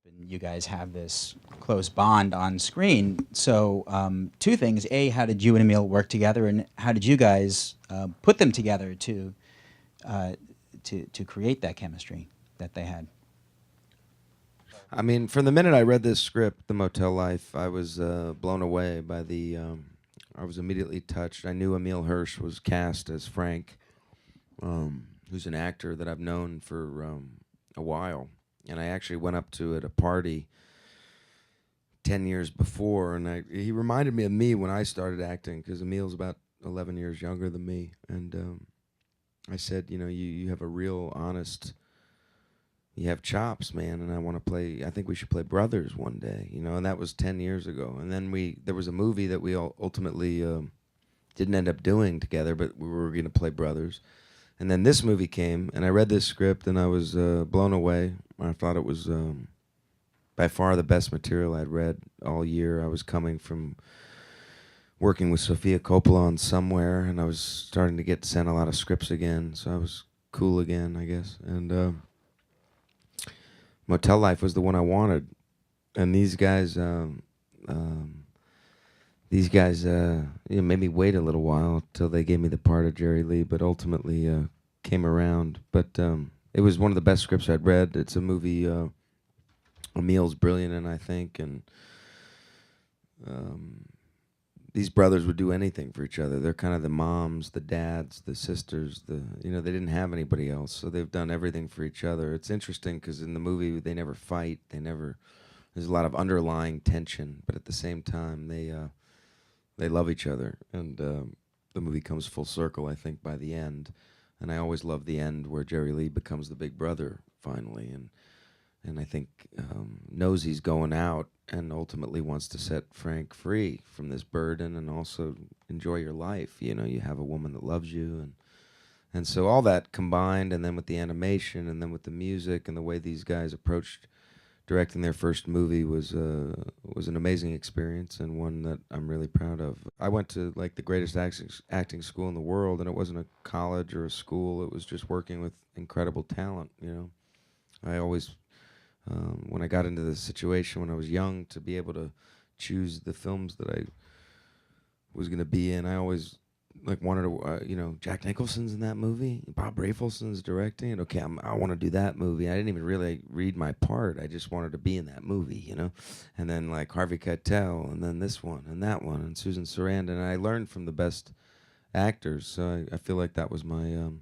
and you guys have this close bond on screen. So, two things: A, how did you and Emil work together, and how did you guys put them together uh, to create that chemistry that they had? I mean, from the minute I read this script, The Motel Life, I was blown away by the. I was immediately touched. I knew Emil Hirsch was cast as Frank, who's an actor that I've known for a while, and I actually went up to at a party 10 years before, and he reminded me of me when I started acting because Emil's about 11 years younger than me, and I said, you have a real honest you have chops, man, and I want to play. I think we should play brothers one day, and that was 10 years ago. And then there was a movie that we all ultimately didn't end up doing together, but we were going to play brothers. And then this movie came, and I read this script, and I was blown away. I thought it was by far the best material I'd read all year. I was coming from working with Sofia Coppola on Somewhere, and I was starting to get sent a lot of scripts again, so I was cool again, I guess. And Motel Life was the one I wanted, and these guys made me wait a little while till they gave me the part of Jerry Lee, but ultimately came around. But it was one of the best scripts I'd read. It's a movie Emil's brilliant in, I think, and um, these brothers would do anything for each other. They're kind of the moms, the dads, the sisters. They didn't have anybody else, so they've done everything for each other. It's interesting because in the movie they never fight. There's a lot of underlying tension, but at the same time they love each other, and the movie comes full circle, I think, by the end. And I always love the end where Jerry Lee becomes the big brother finally, and I think knows he's going out and ultimately wants to set Frank free from this burden and also enjoy your life. You have a woman that loves you, and so all that combined, and then with the animation, and then with the music, and the way these guys approached directing their first movie was an amazing experience, and one that I'm really proud of. I went to like the greatest acting school in the world, and it wasn't a college or a school. It was just working with incredible talent. I always when I got into this situation when I was young to be able to choose the films that I was going to be in, I always like wanted to, Jack Nicholson's in that movie, Bob Rafelson's directing it. Okay, I want to do that movie. I didn't even really read my part. I just wanted to be in that movie, And then like Harvey Keitel, and then this one, and that one, and Susan Sarandon. And I learned from the best actors, so I feel like that was my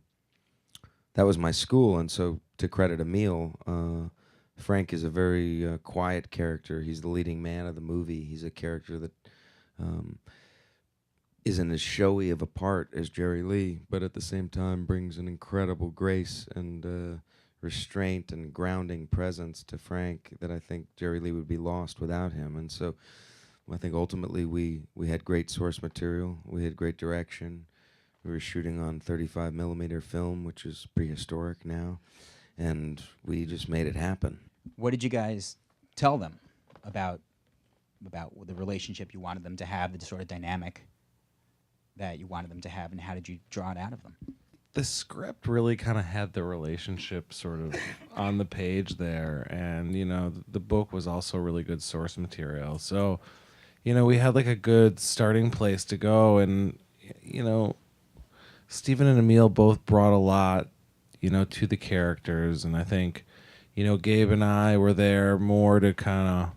school. And so to credit Emil, Frank is a very quiet character. He's the leading man of the movie. He's a character that um, isn't as showy of a part as Jerry Lee, but at the same time brings an incredible grace and restraint and grounding presence to Frank that I think Jerry Lee would be lost without him. And so I think ultimately we had great source material. We had great direction. We were shooting on 35 millimeter film, which is prehistoric now, and we just made it happen. What did you guys tell them about the relationship you wanted them to have, the sort of dynamic that you wanted them to have, and how did you draw it out of them? The script really kind of had the relationship sort of on the page there, and the book was also really good source material. So, we had like a good starting place to go, and Stephen and Emil both brought a lot, to the characters, and I think, Gabe and I were there more to kind of,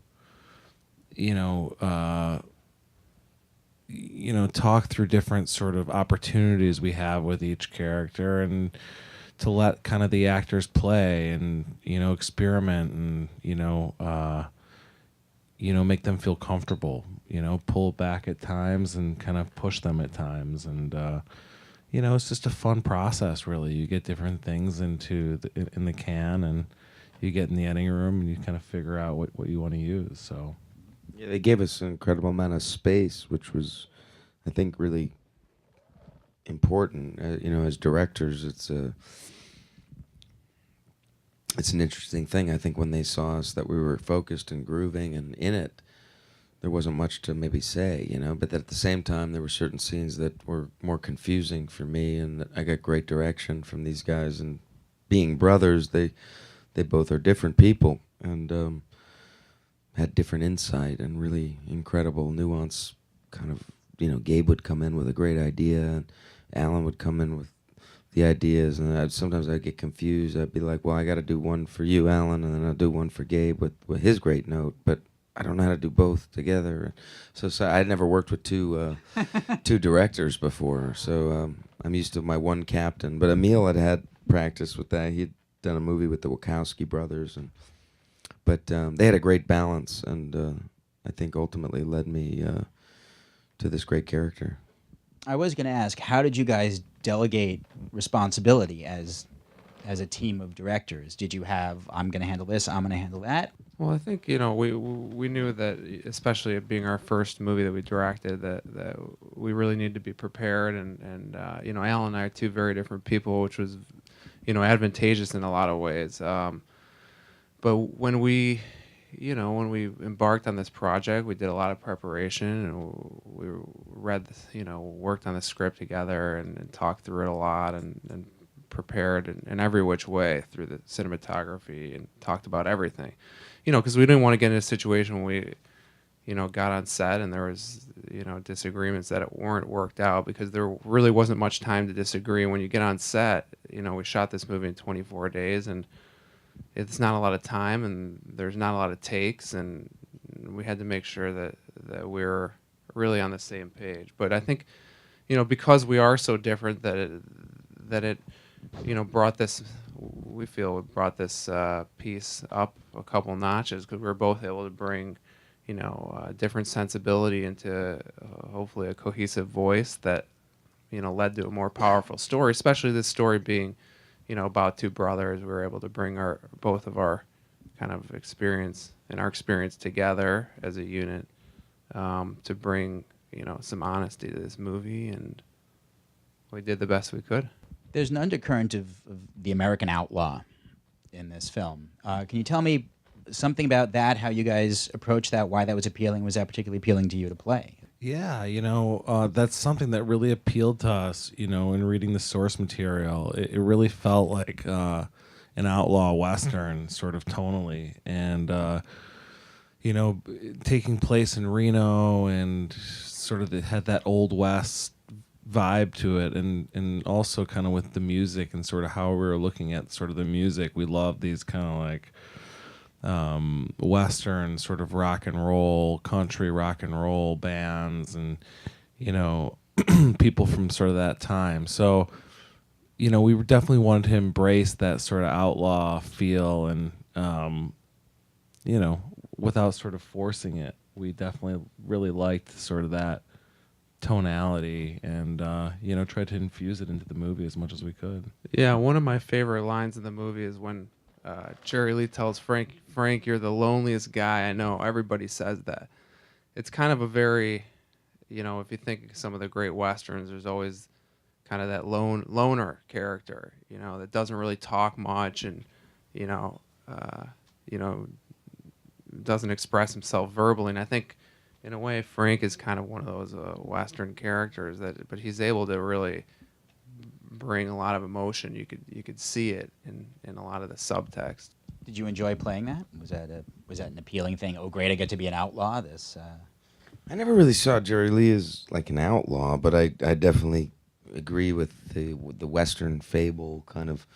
talk through different sort of opportunities we have with each character, and to let kind of the actors play and experiment and make them feel comfortable. Pull back at times and kind of push them at times, and it's just a fun process. Really, you get different things in the can, and you get in the editing room and you kind of figure out what you want to use. So. Yeah, they gave us an incredible amount of space, which was, I think, really important. As directors, it's an interesting thing. I think when they saw us that we were focused and grooving and in it, there wasn't much to maybe say, But at the same time, there were certain scenes that were more confusing for me, and I got great direction from these guys. And being brothers, they both are different people, and had different insight and really incredible nuance. Kind of, Gabe would come in with a great idea, and Alan would come in with the ideas, and sometimes I'd get confused. I'd be like, well, I got to do one for you, Alan, and then I'll do one for Gabe with his great note, but I don't know how to do both together. So I'd never worked with two directors before, so I'm used to my one captain. But Emil had practice with that. He'd done a movie with the Wachowski brothers, but they had a great balance, and I think ultimately led me to this great character. I was going to ask, how did you guys delegate responsibility as a team of directors? Did you have, I'm going to handle this, I'm going to handle that? Well, I think we knew that, especially it being our first movie that we directed, that we really needed to be prepared, and Alan and I are two very different people, which was advantageous in a lot of ways. But when we embarked on this project, we did a lot of preparation, and we read, worked on the script together, and talked through it a lot, and prepared in every which way through the cinematography, and talked about everything. Because we didn't want to get in a situation when we, got on set and there was, disagreements that weren't worked out, because there really wasn't much time to disagree. When you get on set, we shot this movie in 24 days, and it's not a lot of time, and there's not a lot of takes, and we had to make sure that we were really on the same page. But I think, because we are so different, that it brought this, we feel it brought this piece up a couple notches, because we were both able to bring, different sensibility into hopefully a cohesive voice that, led to a more powerful story, especially this story being, about two brothers. We were able to bring both of our kind of experience together as a unit, to bring, some honesty to this movie, and we did the best we could. There's an undercurrent of the American outlaw in this film. Can you tell me something about that, how you guys approached that, why that was appealing? Was that particularly appealing to you to play? Yeah, that's something that really appealed to us, in reading the source material. It really felt like an outlaw Western, sort of tonally, and, taking place in Reno, and sort of had that Old West vibe to it, and also kind of with the music and sort of how we were looking at sort of the music. We love these kind of like Western sort of rock and roll, country rock and roll bands, and people from sort of that time. So we definitely wanted to embrace that sort of outlaw feel, and without sort of forcing it. We definitely really liked sort of that tonality, and tried to infuse it into the movie as much as we could. Yeah, one of my favorite lines in the movie is when Jerry Lee tells Frank, you're the loneliest guy I know. Everybody says that. It's kind of a very, if you think of some of the great Westerns, there's always kind of that loner character, that doesn't really talk much, and, doesn't express himself verbally. And I think, in a way, Frank is kind of one of those Western characters but he's able to really bring a lot of emotion. You could see it in a lot of the subtext. Did you enjoy playing that? Was that an appealing thing? Oh, great! I get to be an outlaw. I never really saw Jerry Lee as like an outlaw, but I definitely agree with the Western fable kind of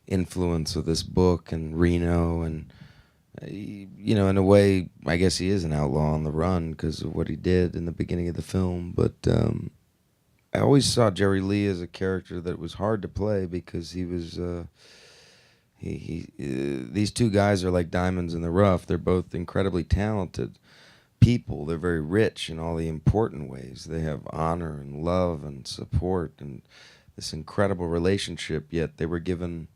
influence of this book and Reno, and in a way, I guess he is an outlaw on the run because of what he did in the beginning of the film. But I always saw Jerry Lee as a character that was hard to play, because he was these two guys are like diamonds in the rough. They're both incredibly talented people. They're very rich in all the important ways. They have honor and love and support and this incredible relationship, yet they were given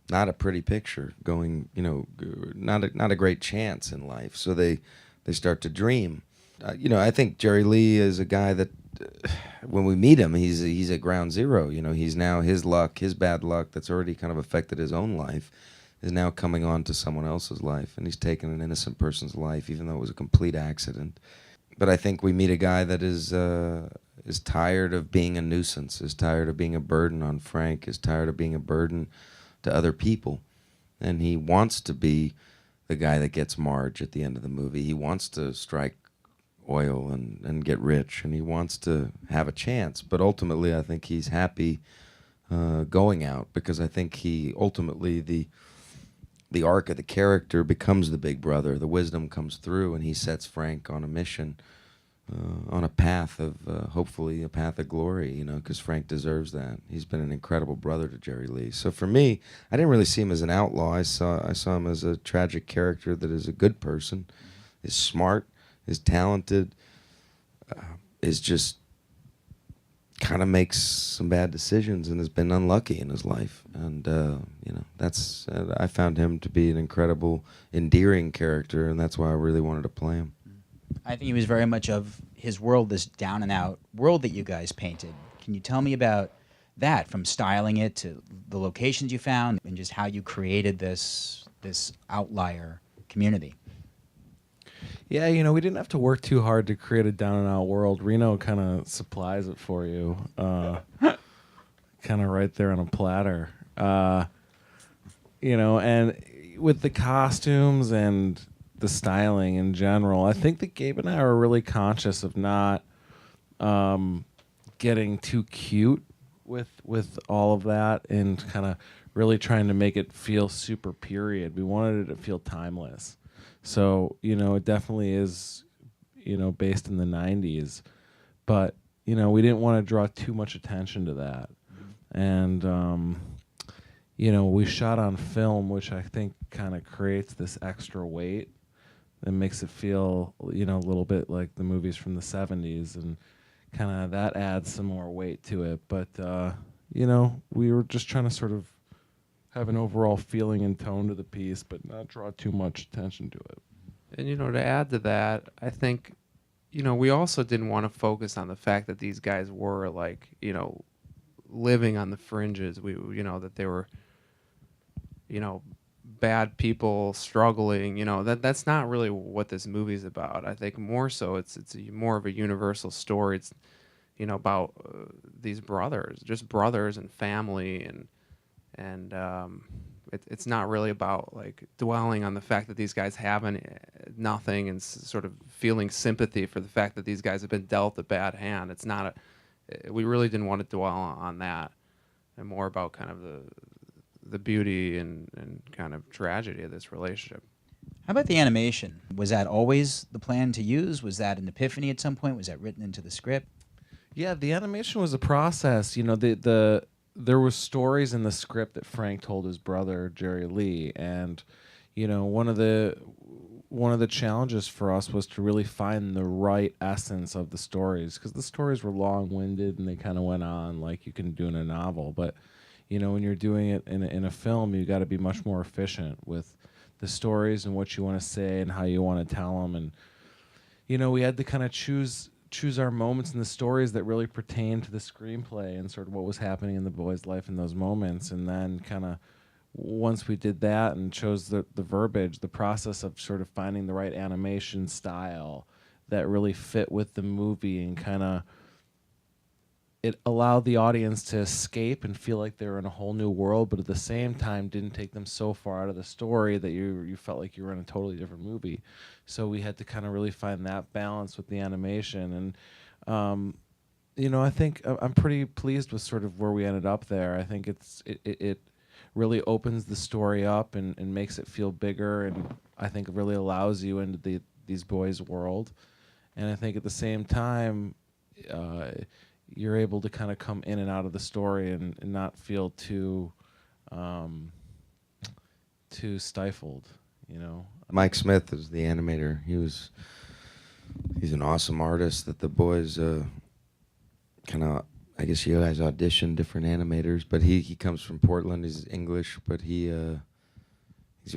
not a pretty picture, going, not a great chance in life. So they start to dream. I think Jerry Lee is a guy that, when we meet him, he's at ground zero. He's now, his bad luck that's already kind of affected his own life is now coming on to someone else's life, and he's taken an innocent person's life, even though it was a complete accident. But I think we meet a guy that is tired of being a nuisance, is tired of being a burden on Frank, is tired of being a burden to other people, and he wants to be the guy that gets Marge at the end of the movie. He wants to strike oil and get rich, and he wants to have a chance. But ultimately, I think he's happy going out, because I think he ultimately, the arc of the character becomes the big brother. The wisdom comes through, and he sets Frank on a mission, on a path of hopefully a path of glory. You know, because Frank deserves that. He's been an incredible brother to Jerry Lee. So for me, I didn't really see him as an outlaw. I saw him as a tragic character that is a good person, is smart, is talented, is just kind of makes some bad decisions and has been unlucky in his life. And you know, that's I found him to be an incredible, endearing character, and that's why I really wanted to play him. I think he was very much of his world, this down and out world that you guys painted. Can you tell me about that, from styling it to the locations you found, and just how you created this outlier community? Yeah, you know, we didn't have to work too hard to create a down and out world. Reno kind of supplies it for you, kind of right there on a platter. You know, and with the costumes and the styling in general, I think that Gabe and I were really conscious of not getting too cute with all of that, and kind of really trying to make it feel super period. We wanted it to feel timeless. So, you know, it definitely is, you know, based in the 90s. But, you know, we didn't want to draw too much attention to that. And, you know, we shot on film, which I think kind of creates this extra weight that makes it feel, you know, a little bit like the movies from the 70s. And kind of that adds some more weight to it. But, you know, we were just trying to sort of have an overall feeling and tone to the piece, but not draw too much attention to it. And, you know, to add to that, I think, you know, we also didn't want to focus on the fact that these guys were, like, you know, living on the fringes. You know, that they were, you know, bad people struggling. You know, that's not really what this movie's about. I think more so it's more of a universal story. It's, you know, about these brothers, just brothers and family, and it's not really about, like, dwelling on the fact that these guys have nothing, and sort of feeling sympathy for the fact that these guys have been dealt a bad hand. It's not we really didn't want to dwell on that, and more about kind of the beauty and kind of tragedy of this relationship. How about the animation? Was that always the plan to use? Was that an epiphany at some point? Was that written into the script? Yeah, the animation was a process. You know, there were stories in the script that Frank told his brother Jerry Lee, and you know, one of the challenges for us was to really find the right essence of the stories, because the stories were long-winded and they kind of went on like you can do in a novel. But you know, when you're doing it in a film, you got to be much more efficient with the stories and what you want to say and how you want to tell them. And you know, we had to kind of choose our moments in the stories that really pertain to the screenplay and sort of what was happening in the boy's life in those moments. And then kind of once we did that and chose the verbiage, the process of sort of finding the right animation style that really fit with the movie, and kind of it allowed the audience to escape and feel like they were in a whole new world, but at the same time didn't take them so far out of the story that you felt like you were in a totally different movie. So we had to kind of really find that balance with the animation. And you know, I think I'm pretty pleased with sort of where we ended up there. I think it really opens the story up and makes it feel bigger, and I think it really allows you into these boys' world. And I think at the same time, you're able to kind of come in and out of the story and not feel too stifled, you know. Mike Smith is the animator. He's an awesome artist that the boys kind of, I guess you guys audition different animators, but he comes from Portland. He's English, but he's a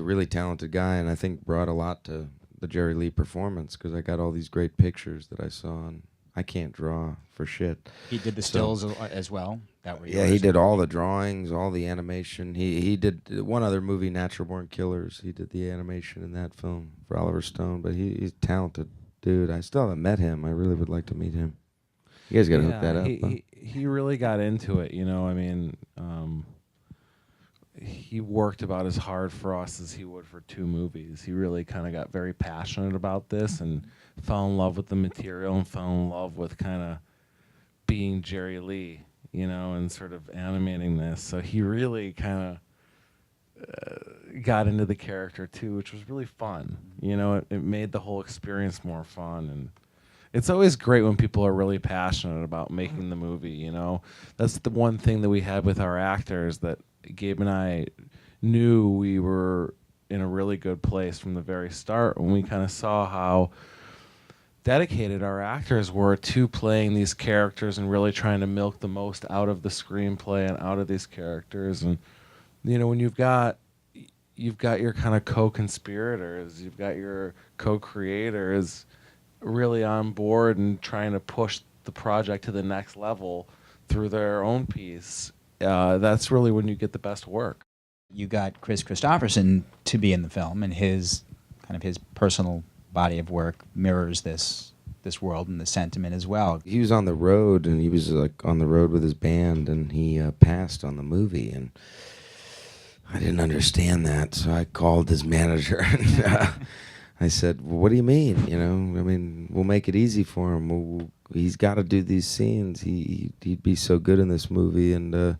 really talented guy, and I think brought a lot to the Jerry Lee performance, because I got all these great pictures that I saw, and I can't draw for shit. He did the stills as well? That were Yeah, he did all the drawings, all the animation. He did one other movie, Natural Born Killers. He did the animation in that film for Oliver Stone, but he's a talented dude. I still haven't met him. I really would like to meet him. You guys got to hook that up. He really got into it, you know. I mean, he worked about as hard for us as he would for 2 movies. He really kind of got very passionate about this and fell in love with the material and fell in love with kind of being Jerry Lee, you know, and sort of animating this. So he really kind of got into the character too, which was really fun. You know, it made the whole experience more fun. And it's always great when people are really passionate about making the movie, you know. That's the one thing that we had with our actors, that Gabe and I knew we were in a really good place from the very start when we kind of saw how dedicated our actors were to playing these characters and really trying to milk the most out of the screenplay and out of these characters. And you know, when you've got your kind of co-conspirators, you've got your co-creators really on board and trying to push the project to the next level through their own piece, that's really when you get the best work. You got Chris Christopherson to be in the film, and his personal body of work mirrors this world and the sentiment as well. He was on the road, and he was like on the road with his band, and he passed on the movie, and I didn't understand that, so I called his manager and I said, well, what do you mean? You know, I mean, we'll make it easy for him. He's got to do these scenes. He'd be so good in this movie. And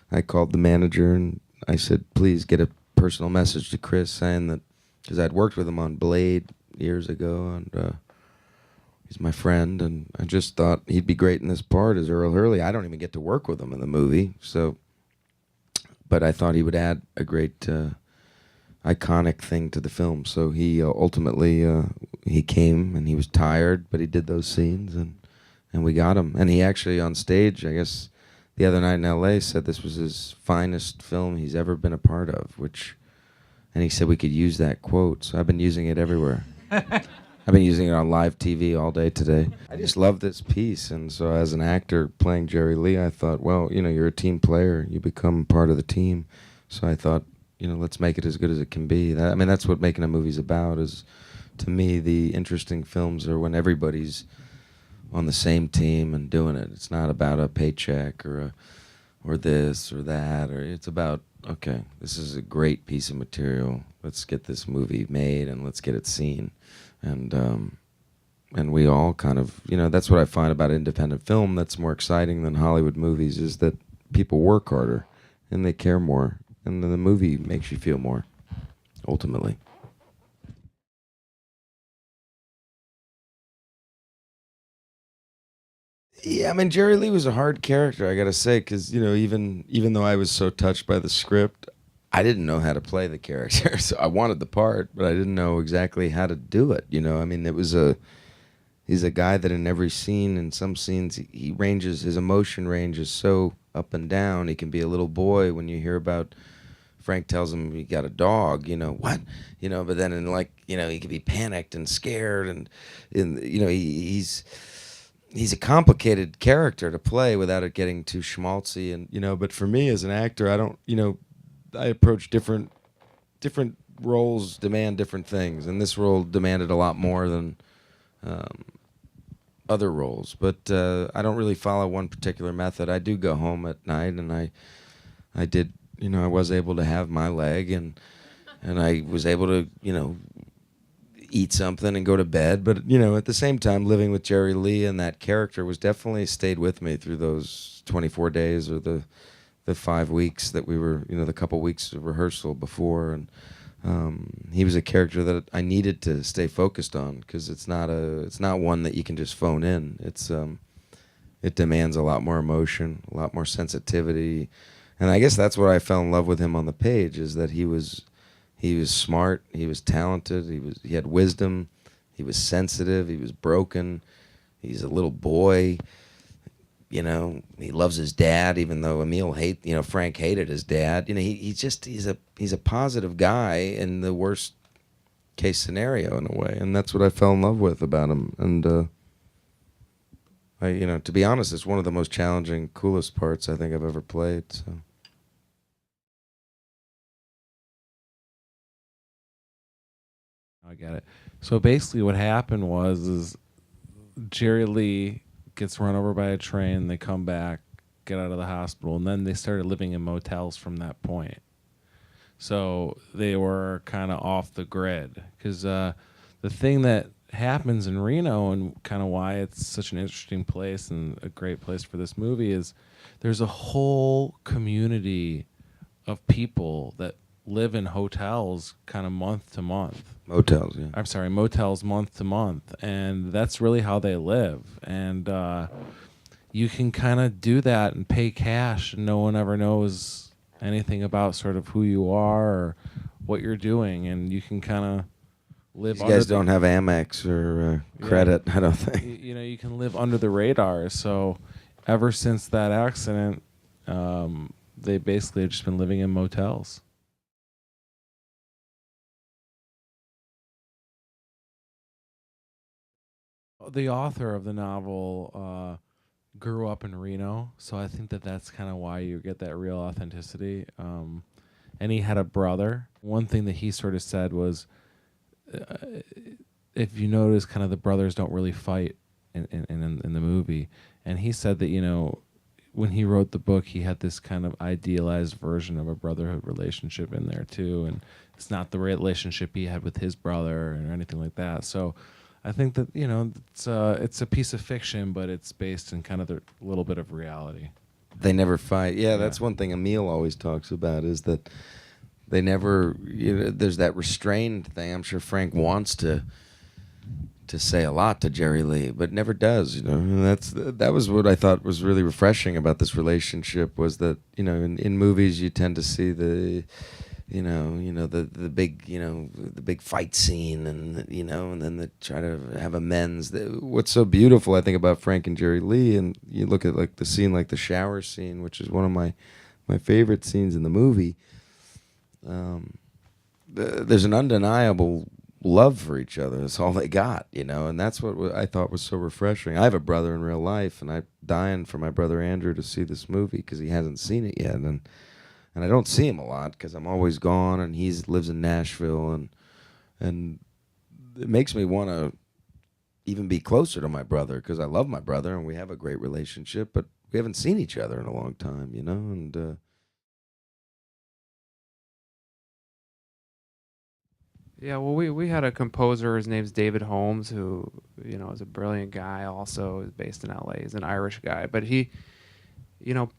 I called the manager and I said, please get a personal message to Chris saying that, because I'd worked with him on Blade years ago, and he's my friend, and I just thought he'd be great in this part as Earl Hurley. I don't even get to work with him in the movie, but I thought he would add a great iconic thing to the film. So he ultimately he came, and he was tired, but he did those scenes, and we got him. And he actually on stage, I guess the other night in L.A., said this was his finest film he's ever been a part of, and he said we could use that quote. So I've been using it everywhere. I've been using it on live TV all day today. I just love this piece, and so as an actor playing Jerry Lee, I thought, well, you know, you're a team player. You become part of the team. So I thought, you know, let's make it as good as it can be. I mean, that's what making a movie's about. Is, to me, the interesting films are when everybody's on the same team and doing it. It's not about a paycheck or this or that, or it's about, okay, this is a great piece of material. Let's get this movie made and let's get it seen. And we all kind of, you know, that's what I find about independent film that's more exciting than Hollywood movies, is that people work harder and they care more, and then the movie makes you feel more, ultimately. Yeah, I mean, Jerry Lee was a hard character, I gotta say, because, you know, even though I was so touched by the script, I didn't know how to play the character. So I wanted the part, but I didn't know exactly how to do it, you know? I mean, he's a guy that in every scene, in some scenes, he ranges, his emotion range is so up and down. He can be a little boy when you hear about, Frank tells him he got a dog, you know, what? You know, but then in, like, you know, he can be panicked and scared, and you know, he's a complicated character to play without it getting too schmaltzy, and, you know, but for me as an actor, I don't, you know, I approach different roles demand different things, and this role demanded a lot more than other roles, but I don't really follow one particular method. I do go home at night, and I did, you know, I was able to have my leg, and I was able to, you know, eat something and go to bed, but, you know, at the same time, living with Jerry Lee and that character was definitely stayed with me through those 24 days or the 5 weeks that we were, you know, the couple weeks of rehearsal before, and he was a character that I needed to stay focused on, because it's not one that you can just phone in. It demands a lot more emotion, a lot more sensitivity, and I guess that's what I fell in love with him on the page, is that he was smart, he was talented, he had wisdom, he was sensitive, he was broken, he's a little boy. You know, he loves his dad, even though Frank hated his dad. You know, he's a positive guy in the worst case scenario, in a way, and that's what I fell in love with about him. And you know, to be honest, it's one of the most challenging, coolest parts I think I've ever played. So. I get it. So basically, what happened is Jerry Lee gets run over by a train. They come back, get out of the hospital, and then they started living in motels from that point. So they were kind of off the grid because the thing that happens in Reno and kind of why it's such an interesting place and a great place for this movie is there's a whole community of people that live in hotels kind of month to month. Motels, yeah. I'm sorry, motels month to month. And that's really how they live. And you can kind of do that and pay cash and no one ever knows anything about sort of who you are or what you're doing. And you can kind of live. These guys don't have Amex or credit, I don't think. You know, you can live under the radar. So ever since that accident, they basically have just been living in motels. The author of the novel grew up in Reno, so I think that that's kind of why you get that real authenticity. And he had a brother. One thing that he sort of said was, if you notice, kind of the brothers don't really fight in the movie. And he said that, you know, when he wrote the book, he had this kind of idealized version of a brotherhood relationship in there too, and it's not the relationship he had with his brother or anything like that. So I think that, you know, it's a piece of fiction, but it's based in kind of a little bit of reality. They never fight. Yeah, that's one thing Emil always talks about is that they never, you know, there's that restrained thing. I'm sure Frank wants to say a lot to Jerry Lee, but never does, you know. And that was what I thought was really refreshing about this relationship was that, you know, in movies you tend to see the the big, you know, the big fight scene and, you know, and then they try to have amends. What's so beautiful, I think, about Frank and Jerry Lee, and you look at like the scene, like the shower scene, which is one of my favorite scenes in the movie. There's an undeniable love for each other. That's all they got, you know, and that's what I thought was so refreshing. I have a brother in real life, and I'm dying for my brother Andrew to see this movie because he hasn't seen it yet, and I don't see him a lot because I'm always gone, and he lives in Nashville, and it makes me want to even be closer to my brother because I love my brother and we have a great relationship, but we haven't seen each other in a long time, you know, and Yeah, well, we had a composer. His name's David Holmes, who, you know, is a brilliant guy. Also, is based in L.A. He's an Irish guy, but he, you know,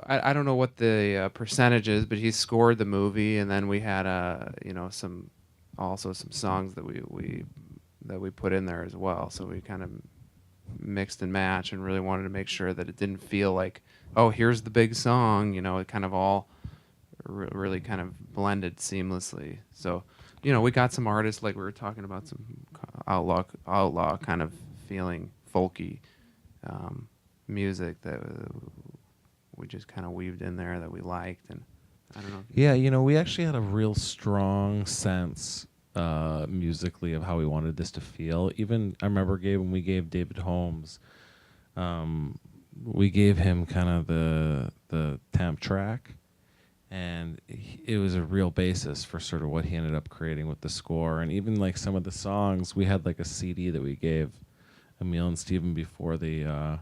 I don't know what the percentage is, but he scored the movie, and then we had you know, some songs that we put in there as well. So we kind of mixed and matched, and really wanted to make sure that it didn't feel like, oh, here's the big song. You know, it kind of all really kind of blended seamlessly. So, you know, we got some artists, like we were talking about, some outlaw kind of feeling folky music that we just kind of weaved in there that we liked, and I don't know. Yeah, you know, we actually had a real strong sense musically of how we wanted this to feel. Even I remember when we gave David Holmes, we gave him kind of the temp track, and it was a real basis for sort of what he ended up creating with the score. And even like some of the songs, we had like a CD that we gave Emil and Steven before the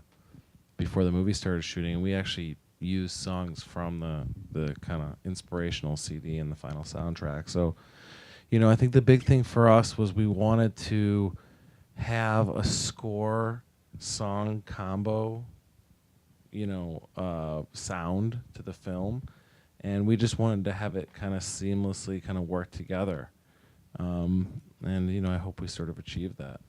movie started shooting, and we actually used songs from the kind of inspirational CD in the final soundtrack. So, you know, I think the big thing for us was we wanted to have a score song combo, you know, sound to the film, and we just wanted to have it kind of seamlessly kind of work together. And, you know, I hope we sort of achieved that.